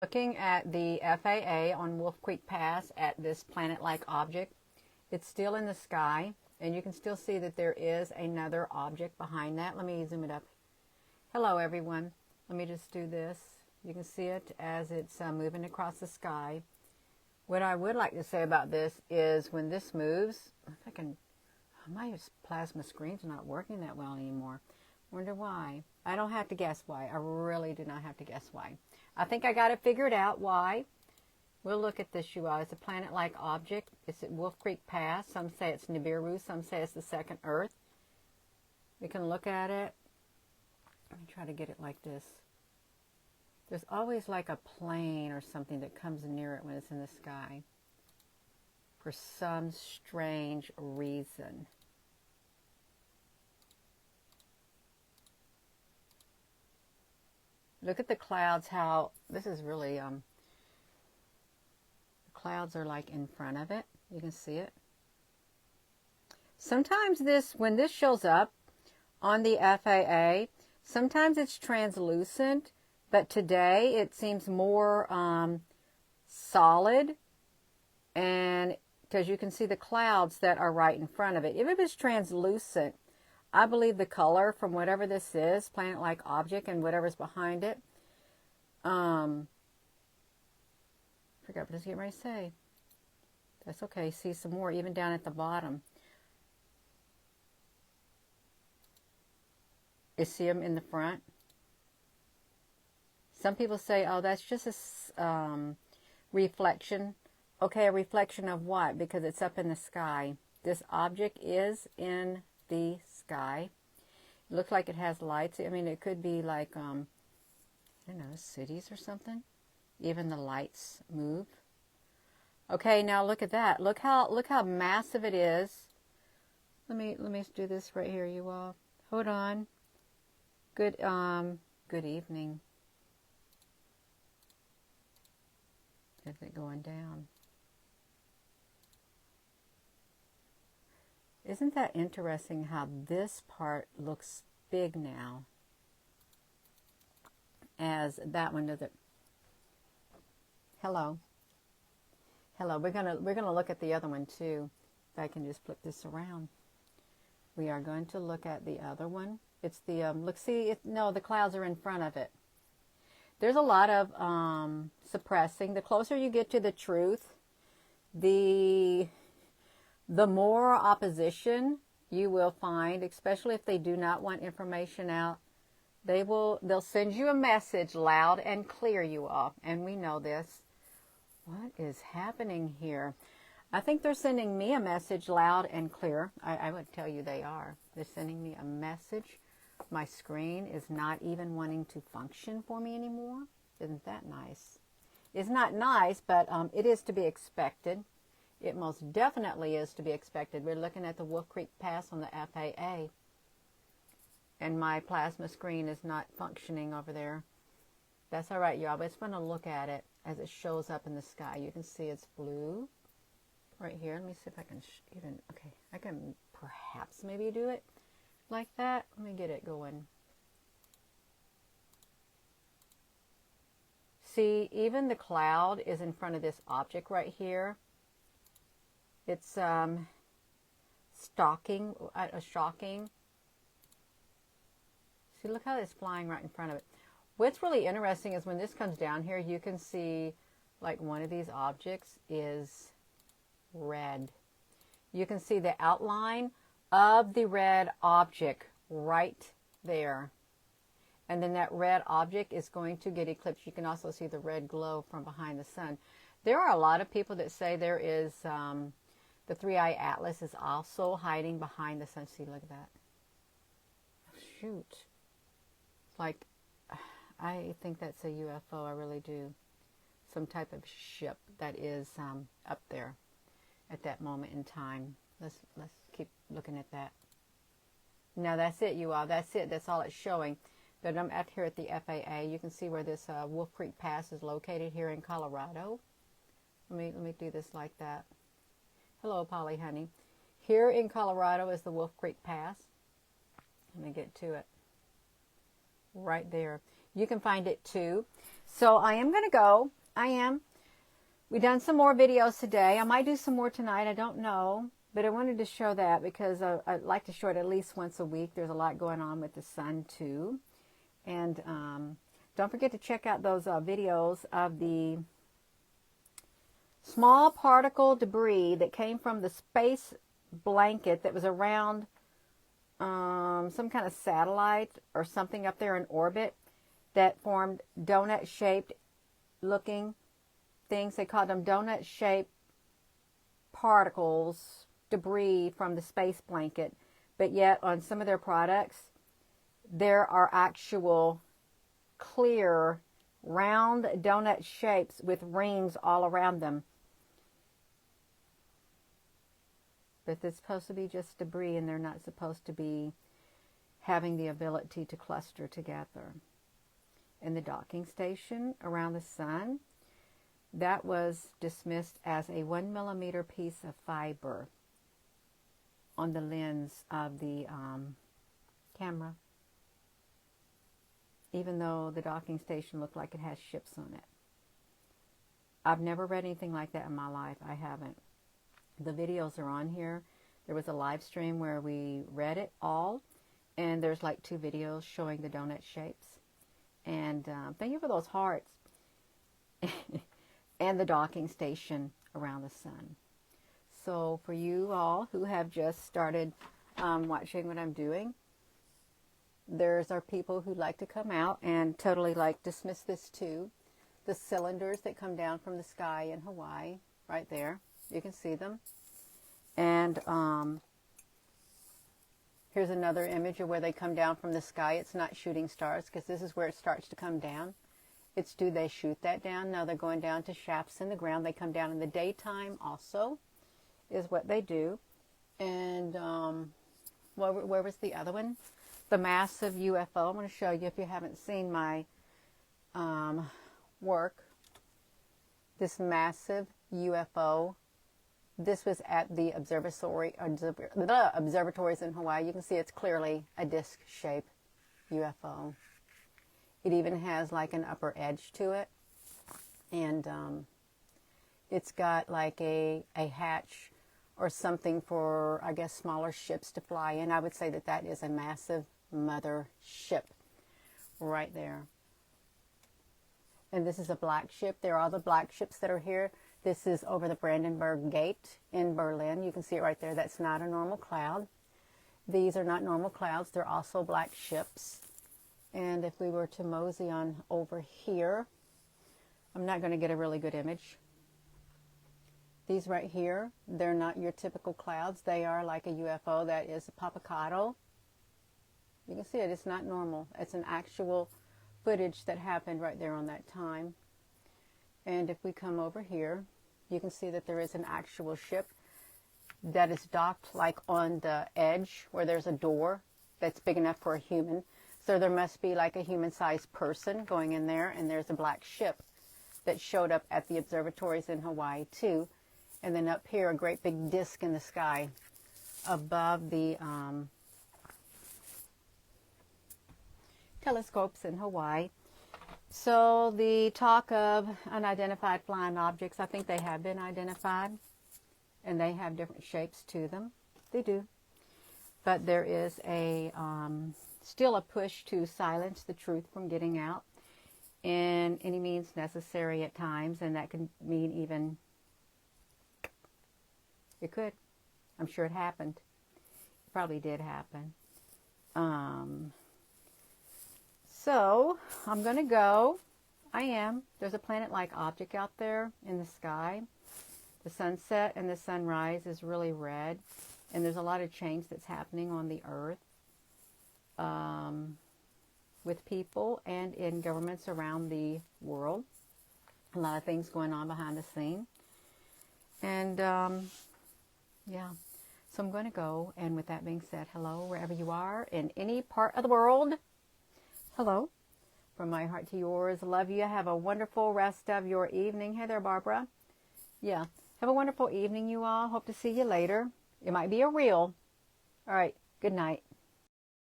Looking at the FAA on Wolf Creek Pass at this planet-like object, it's still in the sky, and you can still see that there is another object behind that. Let me zoom it up. Hello, everyone. Let me just do this. You can see it as it's moving across the sky. What I would like to say about this is when this moves, if I can, my plasma screen's not working that well anymore. Wonder why. I don't have to guess why. I really do not have to guess why. I think I got it figured out why. We'll look at this, you all. It's a planet-like object. It's at Wolf Creek Pass. Some say it's Nibiru. Some say it's the second Earth. We can look at it. Let me try to get it like this. There's always like a plane or something that comes near it when it's in the sky. For some strange reason. Look at the clouds, how this is really, the clouds are like in front of it. You can see it. Sometimes when this shows up on the FAA, sometimes it's translucent, but today it seems more solid, and because you can see the clouds that are right in front of it. If it was translucent, I believe the color from whatever this is, planet-like object, and whatever's behind it, forgot what I was getting ready to say. That's okay. See some more, even down at the bottom. You see them in the front? Some people say, oh, that's just a reflection. Okay, a reflection of what? Because it's up in the sky. This object is in the sky. It looks like it has lights. I mean, it could be like, I don't know, cities or something. Even the lights move. Okay, now look at that. Look how massive it is. Let me do this right here, you all. Hold on. Good evening. Is it going down? Isn't that interesting how this part looks big now as that one does it? Hello. Hello. We're gonna look at the other one too. If I can just flip this around. We are going to look at the other one. It's the look. See, no, the clouds are in front of it. There's a lot of suppressing. The closer you get to the truth, the more opposition you will find, especially if they do not want information out. They'll send you a message loud and clear, you all. And we know this. What is happening here? I think they're sending me a message loud and clear. I would tell you they are. They're sending me a message. My screen is not even wanting to function for me anymore. Isn't that nice? It's not nice, but it is to be expected. It most definitely is to be expected. We're looking at the Wolf Creek Pass on the FAA. And my plasma screen is not functioning over there. That's all right, y'all. But it's going to look at it as it shows up in the sky. You can see it's blue right here. Let me see if I can even, okay, I can perhaps maybe do it like that. Let me get it going. See, even the cloud is in front of this object right here. It's shocking. See, look how it's flying right in front of it. What's really interesting is when this comes down here, you can see like one of these objects is red. You can see the outline of the red object right there. And then that red object is going to get eclipsed. You can also see the red glow from behind the sun. There are a lot of people that say there is, the three-eye atlas is also hiding behind the sun. See, look at that. Oh, shoot. It's like, I think that's a UFO. I really do. Some type of ship that is up there at that moment in time. Let's keep looking at that. Now that's it, you all. That's it. That's all it's showing. But I'm out here at the FAA. You can see where this Wolf Creek Pass is located here in Colorado. Let me do this like that. Hello, Polly Honey. Here in Colorado is the Wolf Creek Pass. Let me get to it. Right there. You can find it too. So I am going to go. We've done some more videos today. I might do some more tonight. I don't know. But I wanted to show that because I'd like to show it at least once a week. There's a lot going on with the sun too. And don't forget to check out those videos of the small particle debris that came from the space blanket that was around some kind of satellite or something up there in orbit that formed donut-shaped looking things. They called them donut-shaped particles, debris from the space blanket. But yet on some of their products, there are actual clear round donut shapes with rings all around them. But they're supposed to be just debris, and they're not supposed to be having the ability to cluster together. And the docking station around the sun, that was dismissed as a 1 millimeter piece of fiber on the lens of the camera, even though the docking station looked like it has ships on it. I've never read anything like that in my life. I haven't. The videos are on here. There was a live stream where we read it all, and there's like 2 videos showing the donut shapes. And thank you for those hearts. And the docking station around the sun. So for you all who have just started watching what I'm doing, there's our people who like to come out and totally like dismiss this too. The cylinders that come down from the sky in Hawaii, right there. You can see them. And here's another image of where they come down from the sky. It's not shooting stars because this is where it starts to come down. It's do they shoot that down? No, they're going down to shafts in the ground. They come down in the daytime also is what they do. And where was the other one? The massive UFO. I'm going to show you if you haven't seen my work. This massive UFO. This was at the observatories in Hawaii. You can see it's clearly a disc-shaped UFO. It even has like an upper edge to it. And it's got like a hatch or something for, I guess, smaller ships to fly in. I would say that that is a massive mother ship right there. And this is a black ship. There are all the black ships that are here. This is over the Brandenburg Gate in Berlin. You can see it right there. That's not a normal cloud. These are not normal clouds. They're also black ships. And if we were to mosey on over here, I'm not going to get a really good image. These right here, they're not your typical clouds. They are like a UFO that is a Papacado. You can see it. It's not normal. It's an actual footage that happened right there on that time. And if we come over here, you can see that there is an actual ship that is docked like on the edge where there's a door that's big enough for a human. So there must be like a human-sized person going in there, and there's a black ship that showed up at the observatories in Hawaii too. And then up here, a great big disc in the sky above the telescopes in Hawaii. So the talk of unidentified flying objects, I think they have been identified, and they have different shapes to them. They do. But there is a still a push to silence the truth from getting out in any means necessary at times, and that can mean even, it could. I'm sure it happened. It probably did happen. So I'm going to go. I am. There's a planet-like object out there in the sky. The sunset and the sunrise is really red. And there's a lot of change that's happening on the earth with people and in governments around the world. A lot of things going on behind the scene. And yeah. So I'm going to go. And with that being said, hello, wherever you are in any part of the world. Hello, from my heart to yours. Love you. Have a wonderful rest of your evening. Hey there, Barbara. Yeah, have a wonderful evening, you all. Hope to see you later. It might be a reel. All right, good night.